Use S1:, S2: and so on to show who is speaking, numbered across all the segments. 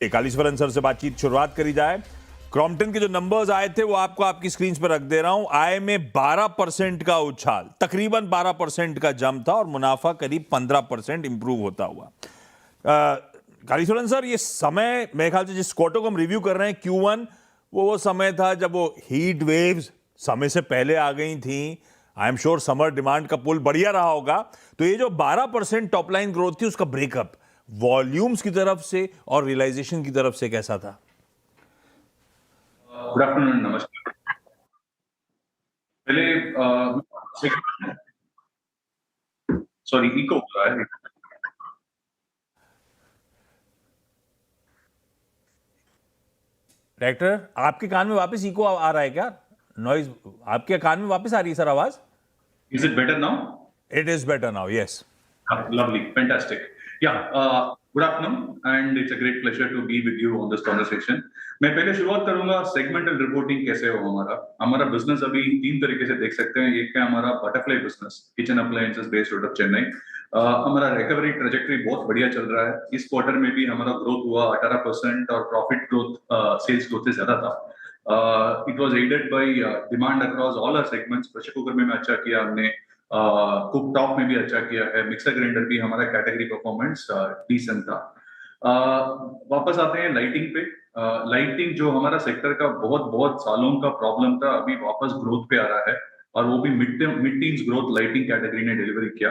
S1: कालीश्वरन sir से बातचीत शुरुआत करी जाए। क्रॉम्पटन के जो नंबर्स आए थे वो आपको आपकी स्क्रीन पर रख दे रहा हूं। आय में 12% का उछाल, तकरीबन 12% का जंप था और मुनाफा करीब 15% इंप्रूव होता हुआ। कालीश्वरन सर, ये समय मेरे ख्याल से जिस क्वार्टर को हम रिव्यू कर रहे हैं Q1, वो समय था जब वो हीट वेव्स समय से पहले आ गई थी। I am sure summer demand का पुल बढ़िया रहा होगा। तो ये जो 12% टॉप लाइन ग्रोथ थी उसका ब्रेकअप वॉल्यूम्स की तरफ से और रियलाइजेशन की तरफ से कैसा था?
S2: गुड आफ्टरनून, नमस्कार। पहले सॉरी, इको हो रहा है।
S1: डायरेक्टर, आपके कान में वापस इको आ रहा है क्या? नॉइज आपके कान में वापस आ रही है सर आवाज?
S2: Is it better now?
S1: It is better now, yes.
S2: Lovely, fantastic. Yeah, good afternoon, and it's a great pleasure to be with you on this conversation. मैं पहले शुरुआत करूंगा सेगमेंटल रिपोर्टिंग कैसे हो। हमारा बिजनेस अभी तीन तरीके से देख सकते हैं। एक है हमारा butterfly business, kitchen appliances based out of Chennai. हमारा रिकवरी ट्रेजेक्टरी बहुत बढ़िया चल रहा है। इस क्वार्टर में भी हमारा ग्रोथ हुआ 18% और प्रॉफिट ग्रोथ सेल्स ग्रोथ से ज्यादा था। It was aided by demand across all our segments. Pressure cooker में अच्छा किया हमने, कुक टॉप में भी अच्छा किया है, मिक्सर ग्राइंडर भी हमारा कैटेगरी परफॉर्मेंस डिसेंट था। वापस आते हैं लाइटिंग पे। लाइटिंग जो हमारा सेक्टर का बहुत बहुत सालों का प्रॉब्लम था, अभी वापस ग्रोथ पे आ रहा है और वो भी mid teens growth lighting category ने डिलीवर किया।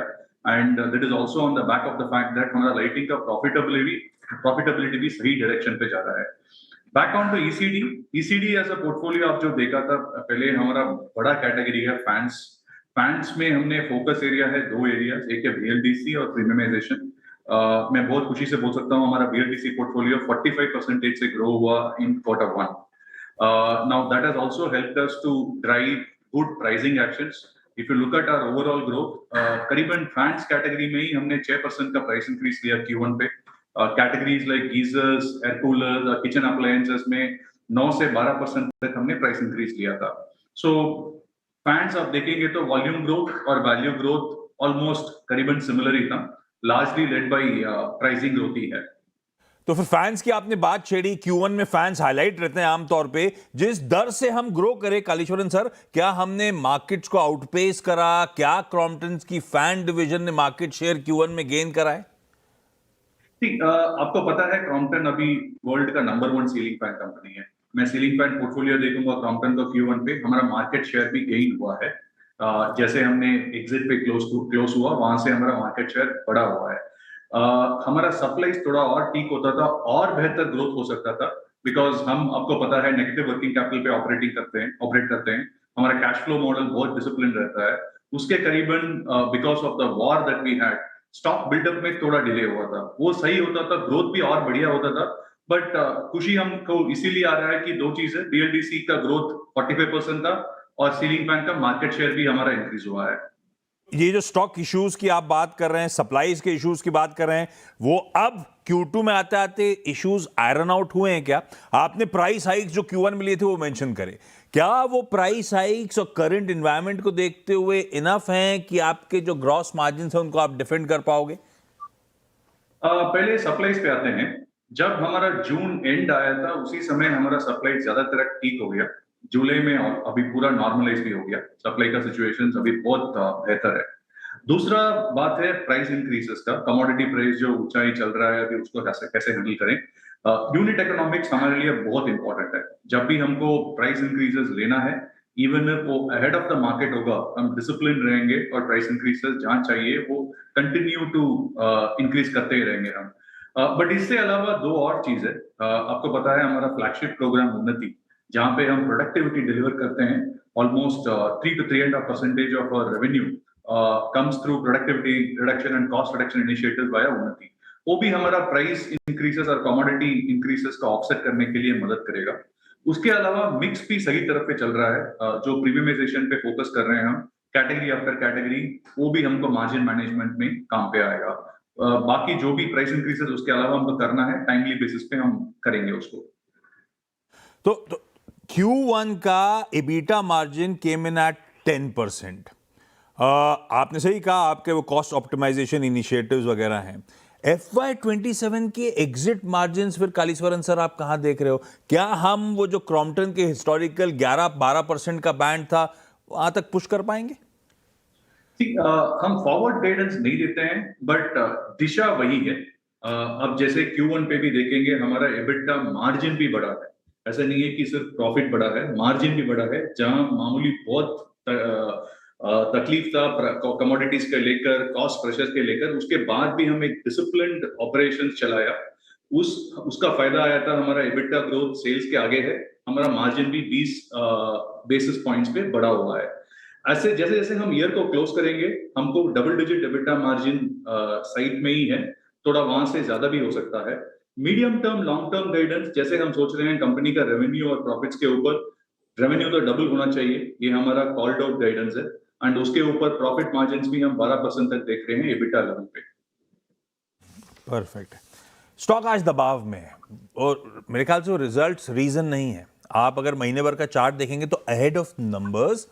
S2: And that is also on the back of the fact that हमारा लाइटिंग का प्रॉफिटेबिलिटी भी सही डायरेक्शन पे जा रहा है। Back on to ECD. ECD as a portfolio आप जो देखा था, पहले हमारा बड़ा कैटेगरी है फैंस। फैंस में हमने फोकस एरिया है दो एरियाज, एक है बीएलडीसी और प्रीमियमाइजेशन। मैं बहुत खुशी से बोल सकता हूँ हमारा बीएलडीसी पोर्टफोलियो 45% से ग्रो हुआ in quarter one. Now that has also helped us to drive good pricing actions. If you look at our overall growth, करीबन फैंस कैटेगरी में ही हमने 6% का प्राइस इंक्रीज लिया Q1 पे। Categories like geysers, air coolers और kitchen appliances में 9 से 12% तक हमने प्राइस इंक्रीज लिया था। सो फैंस आप देखेंगे तो वॉल्यूम ग्रोथ और वैल्यू ग्रोथ ऑलमोस्ट करीबन सिमिलर ही था, largely led by pricing growth ही है।
S1: तो फिर फैंस की आपने बात छेड़ी। Q1 में फैंस हाईलाइट रहते हैं आमतौर पे। जिस दर से हम ग्रो करें कालीश्वरन सर, क्या हमने मार्केट्स को आउटपेस करा? क्या क्रॉम्पटन की फैन डिवीजन ने मार्केट शेयर Q1 में गेन करा है?
S2: आपको पता है क्रॉम्पटन अभी वर्ल्ड का नंबर 1 सीलिंग फैन कंपनी है। मैं सीलिंग फैन पोर्टफोलियो देखूंगा क्रॉम्पटन का Q1 पे, हमारा मार्केट शेयर भी गेन हुआ है। जैसे हमने एग्जिट पे क्लोज हुआ, वहां से हमारा मार्केट शेयर बढ़ा हुआ है। हमारा सप्लाई थोड़ा और ठीक होता था और बेहतर ग्रोथ हो सकता था, बिकॉज हम, आपको पता है, नेगेटिव वर्किंग कैपिटल पे ऑपरेट करते हैं। हमारा कैश फ्लो मॉडल बहुत डिसिप्लिन रहता है। उसके करीबन because of the war that we had, stock buildup में थोड़ा डिले हुआ था। वो सही होता था, ग्रोथ भी और बढ़िया होता था। बट खुशी हमको इसीलिए आ रहा है कि दो चीज है, बीएलडीसी का ग्रोथ 45% था और सीलिंग फैन का मार्केट शेयर भी हमारा इंक्रीज हुआ है।
S1: ये जो स्टॉक इश्यूज की आप बात कर रहे हैं, सप्लाईज के इश्यूज की बात कर रहे हैं, वो अब Q2 में आते आते इश्यूज आयरन आउट हुए हैं क्या? आपने प्राइस हाइक्स जो Q1 में लिए थे वो मेंशन करे। क्या वो प्राइस हाइक्स और करंट एनवायरनमेंट को देखते हुए इनफ हैं कि आपके जो ग्रॉस मार्जिन है उनको आप डिफेंड कर पाओगे?
S2: पहले सप्लाईज पे आते हैं। जब हमारा जून एंड आया था, उसी समय हमारा सप्लाई ज्यादातर ठीक हो गया। जुलाई में अभी पूरा नॉर्मलाइज भी हो गया। सप्लाई का सिचुएशन अभी बहुत बेहतर है। दूसरा बात है प्राइस इंक्रीजेस का। कमोडिटी प्राइस जो ऊंचाई चल रहा है अभी, उसको कैसे कैसे हैंडल करें। यूनिट इकोनॉमिक्स हमारे लिए बहुत इंपॉर्टेंट है। जब भी हमको प्राइस इंक्रीजेस लेना है, इवन वो अहेड ऑफ द मार्केट होगा, हम डिसिप्लिन रहेंगे और प्राइस इंक्रीजेस जहां चाहिए वो कंटिन्यू टू इंक्रीज करते ही रहेंगे हम। बट इससे अलावा दो और चीज है। आपको पता है हमारा फ्लैगशिप प्रोग्राम उन्नति, जहां पे हम प्रोडक्टिविटी डिलीवर करते हैं। Almost 3 to 3.5% of our revenue comes through productivity reduction and cost reduction initiatives via उन्नति। वो भी हमारा प्राइस इंक्रीसेस और कमोडिटी इंक्रीसेस का ऑफसेट करने के लिए मदद करेगा। उसके अलावा मिक्स भी सही तरफ पे चल रहा है। जो प्रीमियमाइजेशन पे फोकस कर रहे हैं हम, कैटेगरी आफ्टर कैटेगरी, वो भी हमको मार्जिन मैनेजमेंट में काम पे आएगा। बाकी जो भी प्राइस इंक्रीसेस उसके अलावा हमको करना है, टाइमली बेसिस पे हम करेंगे उसको।
S1: तो Q1 का EBITDA मार्जिन केम इन एट 10%। आपने सही कहा, आपके वो कॉस्ट ऑप्टिमाइजेशन इनिशिएटिव्स वगैरह हैं। FY27 के एग्जिट मार्जिन्स फिर कालीश्वरन सर आप कहां देख रहे हो? क्या हम वो जो क्रॉम्पटन के हिस्टोरिकल 11-12% का बैंड था वहां तक पुश कर पाएंगे?
S2: हम फॉरवर्ड गाइडेंस नहीं देते हैं बट दिशा वही है। अब जैसे Q1 पे भी देखेंगे हमारा EBITDA मार्जिन भी बढ़ा है। ऐसा नहीं है कि सिर्फ प्रॉफिट बढ़ा है, मार्जिन भी बढ़ा है। जहां मामूली बहुत तकलीफ था कमोडिटीज के लेकर, कॉस्ट प्रेशर के लेकर, उसके बाद भी हम एक डिसिप्लिन्ड ऑपरेशंस चलाया। उसका फायदा आया था। हमारा EBITDA ग्रोथ सेल्स के आगे है। हमारा मार्जिन भी 20 बेसिस पॉइंट्स पे बढ़ा हुआ है। ऐसे जैसे जैसे हम ईयर को क्लोज करेंगे, हमको double digit EBITDA margin side में ही है, थोड़ा वहां से ज्यादा भी हो सकता है। Medium term long term guidance जैसे हम सोच रहे हैं कंपनी का रेवेन्यू और प्रॉफिट्स के ऊपर, रेवेन्यू तो डबल होना चाहिए, ये हमारा कॉल्ड आउट गाइडेंस है। एंड उसके ऊपर प्रॉफिट मार्जिन भी हम 12% तक देख रहे हैं EBITDA लेवल पे।
S1: परफेक्ट। स्टॉक आज दबाव में है और मेरे ख्याल से वो रिजल्ट्स रीजन नहीं है। आप अगर महीने भर का चार्ट देखेंगे तो अहेड ऑफ नंबर्स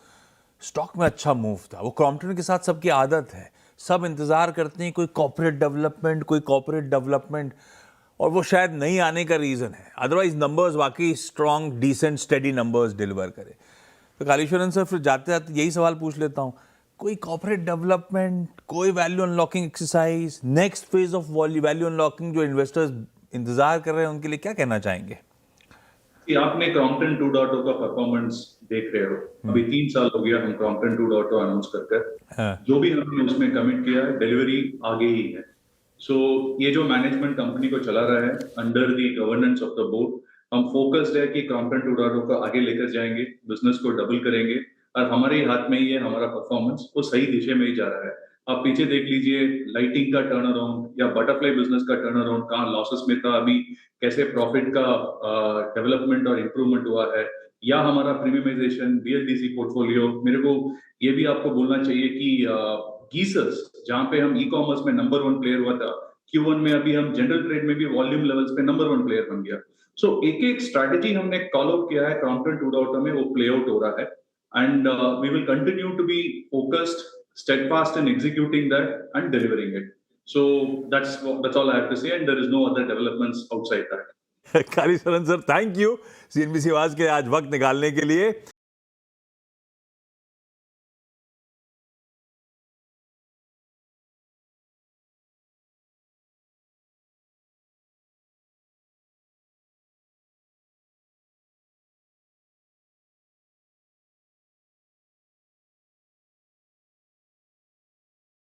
S1: स्टॉक में अच्छा मूव था। वो क्रॉम्पटन के साथ सबकी आदत है, सब इंतजार करते हैं कोई कॉर्पोरेट डेवलपमेंट और वो शायद नहीं आने का रीजन है। अदरवाइज नंबर्स वाकई strong decent steady numbers deliver करे। तो कालीश्वरन सर फिर जाते जाते यही सवाल पूछ लेता हूँ, कोई कॉर्पोरेट डेवलपमेंट, कोई value unlocking exercise, next phase of value unlocking जो इन्वेस्टर्स इंतजार कर रहे हैं उनके लिए क्या कहना चाहेंगे?
S2: कि आपने क्रॉम्पटन 2.0 का परफॉर्मेंस देख रहे हो। अभी 3 साल हो गया हम क्रॉम्पटन 2.0 अनाउंस कर
S1: हाँ।
S2: जो भी हमने उसमें कमिट किया है डिलीवरी आगे ही है। सो ये जो मैनेजमेंट कंपनी को चला रहा है under the governance of the board, हम फोकस्ड है कि क्रॉम्पटन 2.0 को आगे लेकर जाएंगे, बिजनेस को डबल करेंगे और हमारे ही हाथ में ही है। हमारा परफॉर्मेंस वो सही दिशा में ही जा रहा है। आप पीछे देख लीजिए, लाइटिंग का टर्न अराउंड या बटरफ्लाई बिजनेस का टर्न अराउंड, कहाँ लॉसेस में था अभी कैसे प्रॉफिट का डेवलपमेंट और इंप्रूवमेंट हुआ है, या हमारा प्रीमियमाइजेशन BLDC पोर्टफोलियो। मेरे को ये भी आपको बोलना चाहिए कि गीसर्स जहां पे हम ई कॉमर्स में नंबर 1 प्लेयर हुआ था, Q1 में अभी हम जनरल ट्रेड में भी वॉल्यूम लेवल्स पे नंबर 1 प्लेयर बन गया। सो एक एक स्ट्रैटेजी हमने कॉल आउट किया है क्रॉम्पटन 2.0 में, वो प्ले आउट हो रहा है and we will continue to be focused, steadfast in executing that and delivering it. So that's all I have to say, and there is no other developments outside that.
S1: Kaleeswaran sir thank you CNBC Awaaz के आज वक्त निकालने के लिए।